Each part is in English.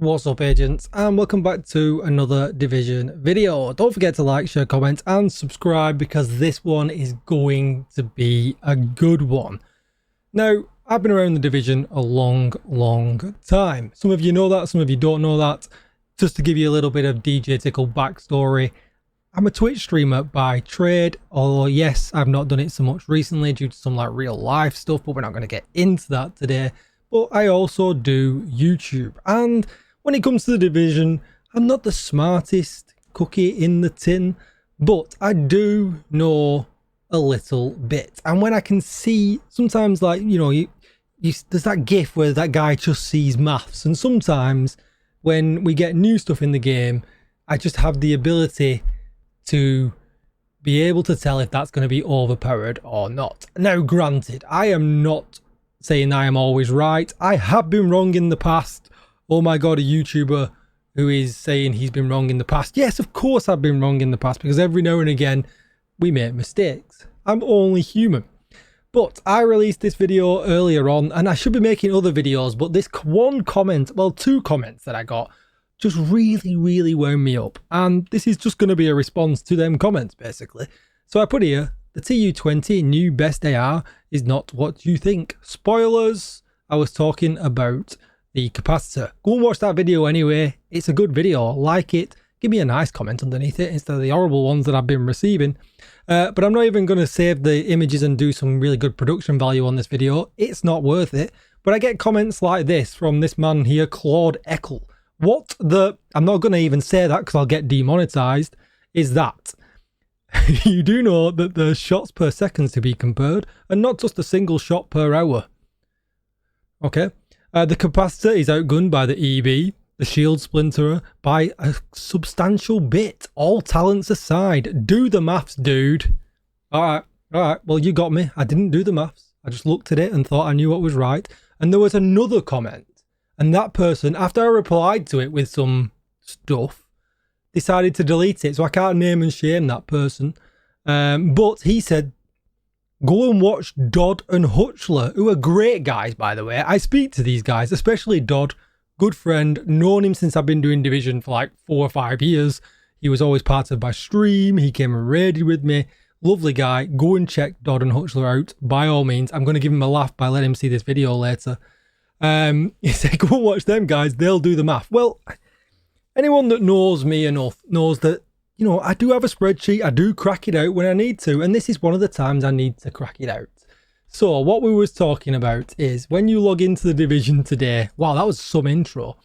What's up, agents, and welcome back to another Division video. Don't forget to like, share, comment and subscribe because this one is going to be a good one. Now, I've been around the Division a long time. Some of you know that, some of you don't know that. Just to give you a little bit of DJ Tickle backstory, I'm a Twitch streamer by trade, although yes, I've not done it so much recently due to some like real life stuff, but we're not going to get into that today. But I also do YouTube, and when it comes to the Division, I'm not the smartest cookie in the tin, but I do know a little bit. And when I can see, sometimes like, you know, there's that gif where that guy just sees maths. And sometimes when we get new stuff in the game, I just have the ability to be able to tell if that's going to be overpowered or not. Now, granted, I am not saying I am always right. I have been wrong in the past. Oh my god, a YouTuber who is saying he's been wrong in the past. Yes, of course I've been wrong in the past, because every now and again we make mistakes. I'm only human. But I released this video earlier on, and I should be making other videos, but this one comment, well, two comments that I got just really wound me up. And this is just going to be a response to them comments, basically. So I put here, the TU20 new best AR is not what you think. Spoilers, I was talking about the capacitor. Go and watch that video anyway. It's a good video. Like it. Give me a nice comment underneath it instead of the horrible ones that I've been receiving. But I'm not even going to save the images and do some really good production value on this video. It's not worth it. But I get comments like this from this man here, TickLe. What the... I'm not going to even say that because I'll get demonetized. Is that you do know that the shots per second to be compared and not just a single shot per hour. Okay. The capacitor is outgunned by the EB, the shield splinterer, by a substantial bit. All talents aside. Do the maths, dude. Alright, well, you got me. I didn't do the maths. I just looked at it and thought I knew what was right. And there was another comment. And that person, after I replied to it with some stuff, decided to delete it. So I can't name and shame that person. But he said, go and watch Dodd and Hutchler, who are great guys, by the way. I speak to these guys, especially Dodd. Good friend. Known him since I've been doing Division for like 4 or 5 years. He was always part of my stream. He came and raided with me. Lovely guy. Go and check Dodd and Hutchler out. By all means, I'm going to give him a laugh by letting him see this video later. He said, go and watch them guys. They'll do the math. Well, anyone that knows me enough knows that, you know, I do have a spreadsheet. I do crack it out when I need to. And this is one of the times I need to crack it out. So what we was talking about is when you log into the Division today, wow, that was some intro.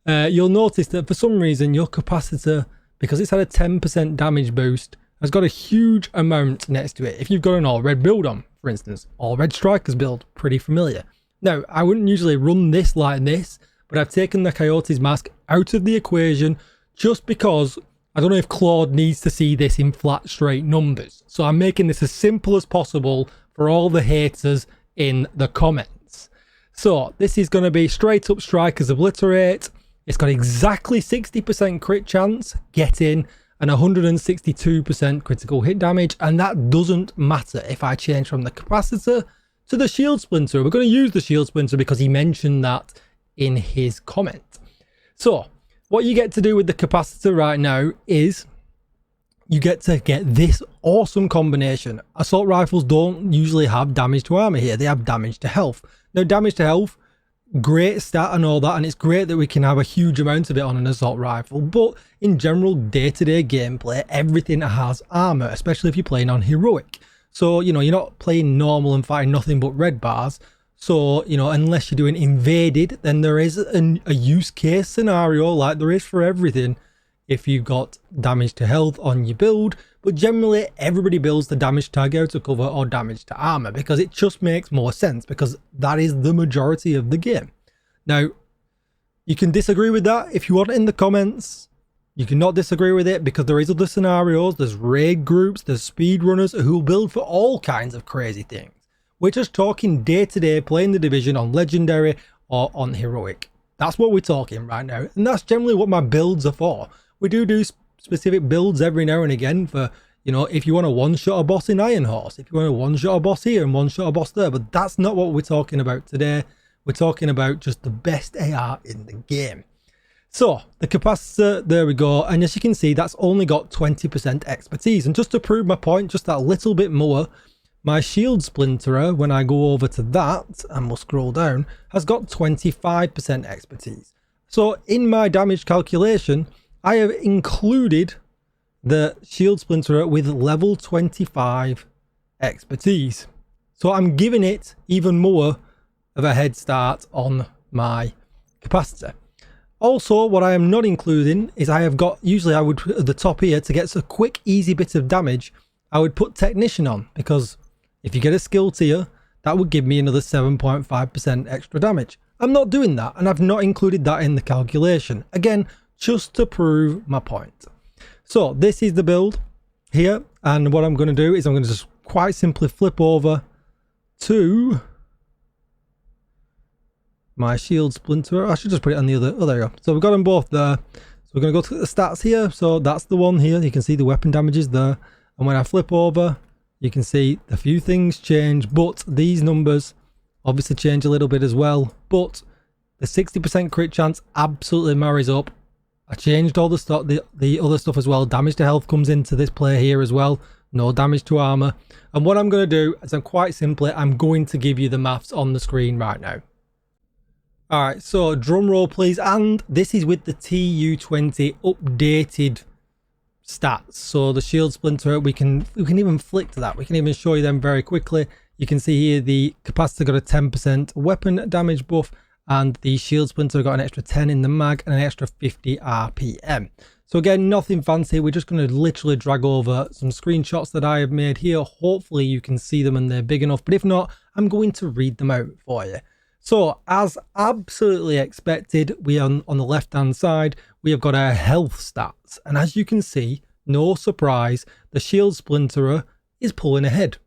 You'll notice that for some reason your capacitor, because it's had a 10% damage boost, has got a huge amount next to it. If you've got an all red build on, for instance, all red strikers build, pretty familiar. Now, I wouldn't usually run this like this, but I've taken the Coyote's mask out of the equation just because I don't know if Claude needs to see this in flat straight numbers. So I'm making this as simple as possible for all the haters in the comments. So this is going to be straight up strikers obliterate. It's got exactly 60% crit chance, get in, and 162% critical hit damage. And that doesn't matter if I change from the capacitor to the shield splinter. We're going to use the shield splinter because he mentioned that in his comment. So what you get to do with the capacitor right now is you get to get this awesome combination. Assault rifles don't usually have damage to armor here. They have damage to health. Now, damage to health, great stat and all that, and it's great that we can have a huge amount of it on an assault rifle. But in general, day-to-day gameplay, everything has armor, especially if you're playing on heroic. So, you know, you're not playing normal and fighting nothing but red bars. So, you know, unless you're doing invaded, then there is a use case scenario like there is for everything if you've got damage to health on your build. But generally, everybody builds the damage tag out of cover or damage to armor because it just makes more sense, because that is the majority of the game. Now, you can disagree with that if you want in the comments. You cannot disagree with it because there is other scenarios. There's raid groups, there's speedrunners who build for all kinds of crazy things. We're just talking day-to-day playing the Division on Legendary or on Heroic. That's what we're talking right now. And that's generally what my builds are for. We do specific builds every now and again for, you know, if you want to one-shot a boss in Iron Horse, if you want to one-shot a boss here and one-shot a boss there. But that's not what we're talking about today. We're talking about just the best AR in the game. So the capacitor, there we go. And as you can see, that's only got 20% expertise. And just to prove my point, just that little bit more, my shield splinterer, when I go over to that and we'll scroll down, has got 25% expertise. So in my damage calculation, I have included the shield splinterer with level 25 expertise. So I'm giving it even more of a head start on my capacitor. Also, what I am not including is I have got, usually I would put at the top here to get a quick, easy bit of damage, I would put Technician on, because if you get a skill tier, that would give me another 7.5% extra damage. I'm not doing that, and I've not included that in the calculation. Again, just to prove my point. So this is the build here, and what I'm going to do is I'm going to just quite simply flip over to my shield splinter. I should just put it on the other. Oh, there you go. So we've got them both there. So we're going to go to the stats here. So that's the one here. You can see the weapon damage is there. And when I flip over, you can see a few things change, but these numbers obviously change a little bit as well. But the 60% crit chance absolutely marries up. I changed all the stuff, the other stuff as well. Damage to health comes into this play here as well. No damage to armor. And what I'm going to do is I'm going to give you the maths on the screen right now. Alright, so drum roll please, and this is with the TU20 updated stats. So the shield splinter, we can even flick to that. We can even show you them very quickly. You can see here the capacitor got a 10% weapon damage buff, and the shield splinter got an extra 10 in the mag and an extra 50 RPM. So again, nothing fancy. We're just going to literally drag over some screenshots that I have made here. Hopefully you can see them and they're big enough, but if not, I'm going to read them out for you. So, as absolutely expected, we on the left-hand side, we have got our health stats. And as you can see, no surprise, the shield splinterer is pulling ahead.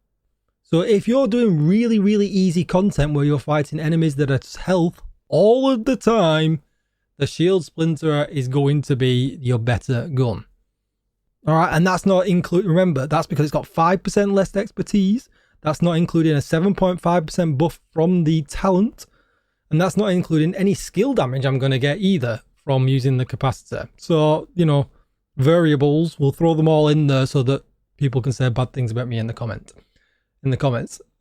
So if you're doing really, really easy content where you're fighting enemies that are health all of the time, the shield splinterer is going to be your better gun. All right, and that's not including, remember, that's because it's got 5% less expertise. That's not including a 7.5% buff from the talent. And that's not including any skill damage I'm going to get either from using the capacitor. So, you know, variables, we'll throw them all in there so that people can say bad things about me in the comments.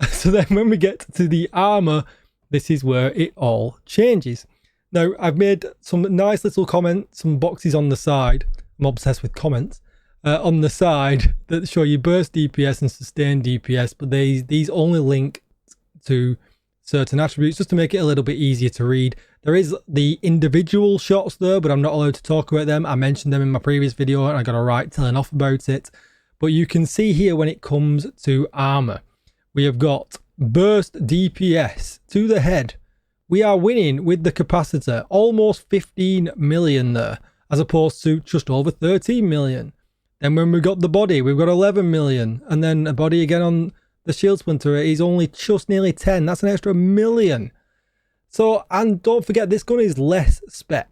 So then when we get to the armor, this is where it all changes. Now, I've made some nice little comments, some boxes on the side. I'm obsessed with comments. On the side that show you burst DPS and sustained DPS, but these only link to certain attributes just to make it a little bit easier to read. There is the individual shots there, but I'm not allowed to talk about them. I mentioned them in my previous video and I got a right telling off about it. But you can see here when it comes to armor, we have got burst DPS to the head. We are winning with the capacitor, almost 15 million there, as opposed to just over 13 million. Then when we got the body, we've got 11 million. And then a body again on the shield splinter is only just nearly 10. That's an extra million. So, and don't forget, this gun is less spec.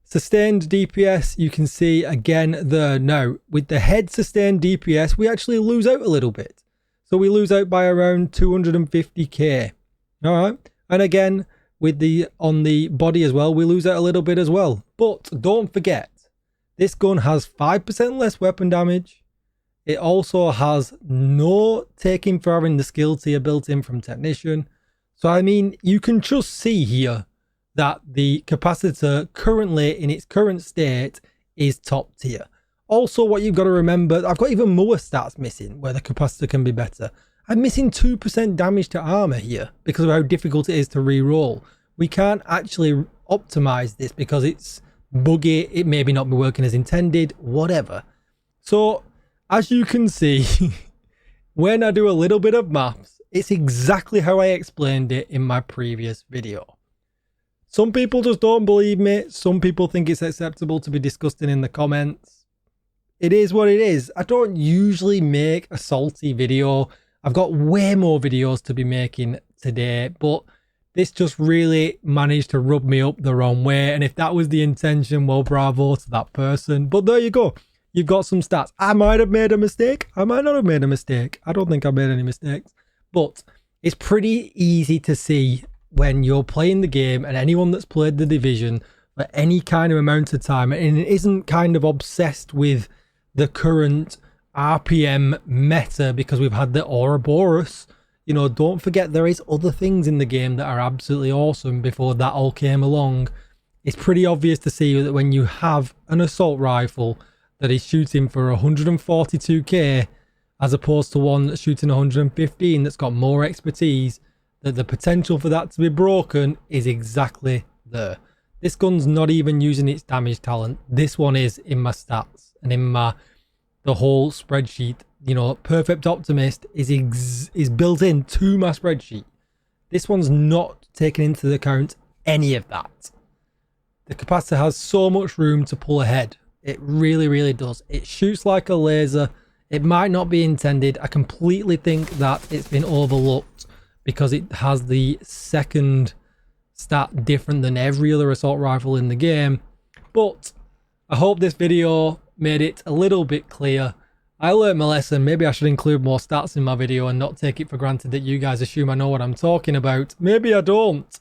Sustained DPS, you can see again there. Now, with the head sustained DPS, we actually lose out a little bit. So we lose out by around 250k. All right. And again, with the on the body as well, we lose out a little bit as well. But don't forget, this gun has 5% less weapon damage. It also has no taking for having the skill tier built in from Technician. So, I mean, you can just see here that the capacitor currently in its current state is top tier. Also, what you've got to remember, I've got even more stats missing where the capacitor can be better. I'm missing 2% damage to armor here because of how difficult it is to re-roll. We can't actually optimize this because it's buggy, it maybe not be working as intended, whatever. So as you can see, when I do a little bit of maths, it's exactly how I explained it in my previous video. Some people just don't believe me. Some people think it's acceptable to be disgusting in the comments. It is what it is. I don't usually make a salty video. I've got way more videos to be making today, but this just really managed to rub me up the wrong way. And if that was the intention, well, bravo to that person. But there you go. You've got some stats. I might have made a mistake. I might not have made a mistake. I don't think I made any mistakes. But it's pretty easy to see when you're playing the game, and anyone that's played The Division for any kind of amount of time, and it isn't kind of obsessed with the current RPM meta because we've had the Ouroboros. You know, don't forget there is other things in the game that are absolutely awesome before that all came along. It's pretty obvious to see that when you have an assault rifle that is shooting for 142k as opposed to one that's shooting 115 that's got more expertise, that the potential for that to be broken is exactly there. This gun's not even using its damage talent. This one is in my stats and in the whole spreadsheet. You know, Perfect Optimist is built into my spreadsheet. This one's not taking into account any of that. The capacitor has so much room to pull ahead. It really, really does. It shoots like a laser. It might not be intended. I completely think that it's been overlooked because it has the second stat different than every other assault rifle in the game. But I hope this video made it a little bit clear. I learned my lesson. Maybe I should include more stats in my video and not take it for granted that you guys assume I know what I'm talking about. Maybe I don't.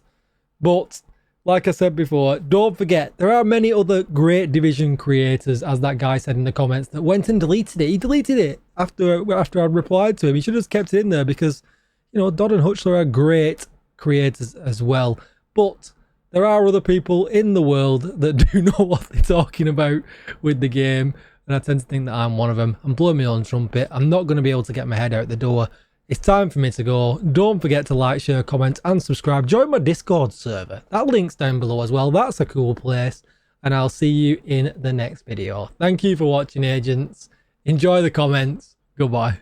But like I said before, don't forget, there are many other great Division creators, as that guy said in the comments, that went and deleted it. He deleted it after I'd replied to him. He should have just kept it in there because, you know, Dodd and Hutchler are great creators as well. But there are other people in the world that do know what they're talking about with the game. And I tend to think that I'm one of them. I'm blowing my own trumpet. I'm not going to be able to get my head out the door. It's time for me to go. Don't forget to like, share, comment and subscribe. Join my Discord server. That link's down below as well. That's a cool place. And I'll see you in the next video. Thank you for watching, agents. Enjoy the comments. Goodbye.